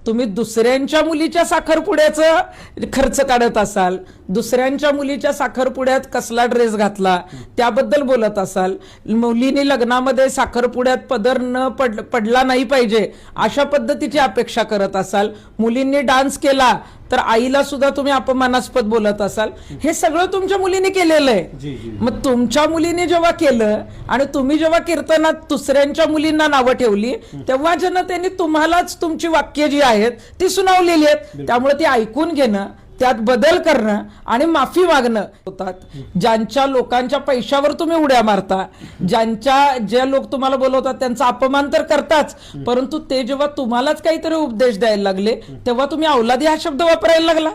तुम्ही दुसऱ्यांच्या मुलीच्या साखरपुड्याचं खर्च काढत असाल, दुसऱ्यांच्या मुलीच्या साखरपुड्यात कसला ड्रेस घातला त्याबद्दल बोलत असाल, मुलीने लग्नामध्ये साखरपुड्यात पदर न पडला नाही पाहिजे अशा पद्धतीची अपेक्षा करत असाल, मुलींनी डान्स केला तर आईला सुद्धा तुम्ही अपमानास्पद बोलत असाल, हे सगळं तुमच्या मुलीने केलेलं आहे. मग तुमच्या मुलीने जेव्हा केलं आणि तुम्ही जेव्हा कीर्तनात दुसऱ्यांच्या मुलींना नावं ठेवली तेव्हा जनतेने तुम्हालाच तुमची वाक्य जी आहेत ती सुनावलेली आहेत. त्यामुळे ती ऐकून घेणं, त्यात बदल करणं आणि माफी मागणं होतात. ज्यांच्या लोकांच्या पैशावर तुम्ही उड्या मारता, जे लोक तुम्हाला बोलवतात त्यांचा अपमान तर करताच, परंतु ते जेव्हा तुम्हालाच काहीतरी उपदेश द्यायला लागले तेव्हा तुम्ही अवलादी हा शब्द वापरायला लागला.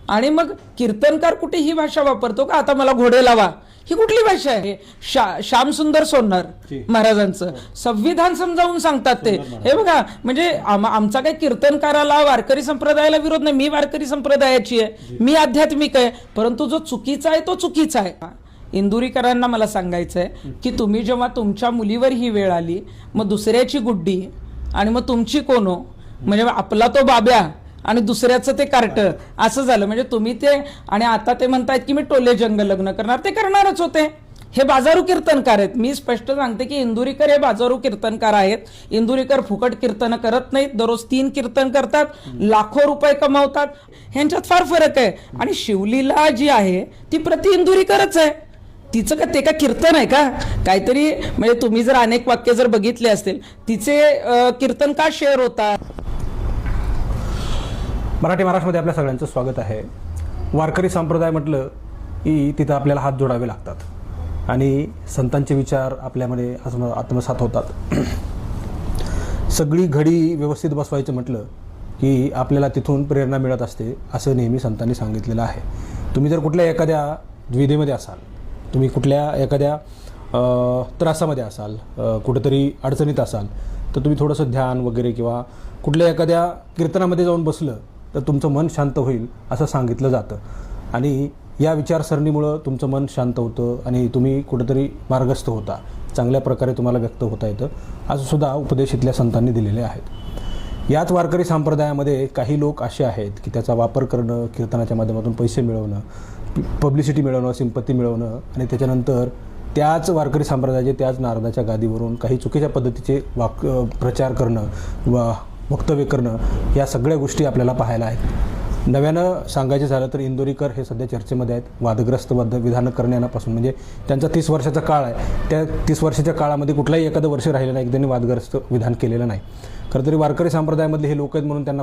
आणि मग कीर्तनकार कुठे ही भाषा वापरतो का आता मला घोडे लावा, ही कुठली भाषा आहे? श्यामसुंदर सोनार महाराजांचं संविधान समजावून सांगतात ते. हे बघा, म्हणजे आमचा काही कीर्तनकाराला वारकरी संप्रदायाला विरोध नाही, मी वारकरी संप्रदायाची आहे, मी आध्यात्मिक आहे, परंतु जो चुकीचा आहे तो चुकीचा आहे. इंदुरीकरांना मला सांगायचंय की तुम्ही जेव्हा तुमच्या मुलीवर ही वेळ आली, मग दुसऱ्याची गुड्डी आणि मग तुमची कोनो, म्हणजे आपला तो बाब्या आणि दुसऱ्याचं ते कार्ट असं झालं. म्हणजे तुम्ही ते, आणि आता ते म्हणतायत की मी टोले जंग लग्न करणार, ते करणारच होते. हे बाजारू कीर्तनकार आहेत. मी स्पष्ट सांगते की इंदुरीकर हे बाजारू कीर्तनकार आहेत. इंदुरीकर फुकट कीर्तन करत नाहीत, दररोज 3 कीर्तन करतात, लाखो रुपये कमावतात, ह्यांच्यात फार फरक आहे. आणि शिवलीला जी आहे ती प्रति इंदुरीकरच आहे. तिचं का ते का कीर्तन आहे का काहीतरी? म्हणजे तुम्ही जर अनेक वाक्य जर बघितले असतील तिचे, कीर्तन का शेअर होतात. मराठी महाराष्ट्रामध्ये आपल्या सगळ्यांचं स्वागत आहे. वारकरी संप्रदाय म्हटलं की तिथं आपल्याला हात जोडावे लागतात आणि संतांचे विचार आपल्यामध्ये आत्मसात होतात. सगळी घडी व्यवस्थित बसवायचं म्हटलं की आपल्याला तिथून प्रेरणा मिळत असते, असं नेहमी संतांनी सांगितलेलं आहे. तुम्ही जर कुठल्या एखाद्या द्विधेमध्ये असाल, तुम्ही कुठल्या एखाद्या त्रासामध्ये असाल, कुठेतरी अडचणीत असाल, तर तुम्ही थोडंसं ध्यान वगैरे किंवा कुठल्या एखाद्या कीर्तनामध्ये जाऊन बसलं तर तुमचं मन शांत होईल असं सांगितलं जातं. आणि या विचारसरणीमुळं तुमचं मन शांत होतं आणि तुम्ही कुठेतरी मार्गस्थ होता, चांगल्या प्रकारे तुम्हाला व्यक्त होता येतं, असं सुद्धा उपदेश इथल्या संतांनी दिलेले आहेत. याच वारकरी संप्रदायामध्ये काही लोक असे आहेत की त्याचा वापर करणं, कीर्तनाच्या माध्यमातून पैसे मिळवणं, पब्लिसिटी मिळवणं, सिंपत्ती मिळवणं आणि त्याच्यानंतर त्याच वारकरी संप्रदायाचे, त्याच नारदाच्या गादीवरून काही चुकीच्या पद्धतीचे प्रचार करणं व वक्तव्य करणं, या सगळ्या गोष्टी आपल्याला पाहायला आहेत. नव्यानं सांगायचं झालं तर इंदुरीकर हे सध्या चर्चेमध्ये आहेत. वादग्रस्त विधानं करण्यापासून, म्हणजे त्यांचा 30 वर्षाचा काळ आहे, त्या 30 वर्षाच्या काळामध्ये कुठलाही एखादं वर्ष राहिलं नाही की त्यांनी वादग्रस्त विधान केलेलं नाही. खरं तरी वारकरी संप्रदायामधले हे लोक आहेत म्हणून त्यांना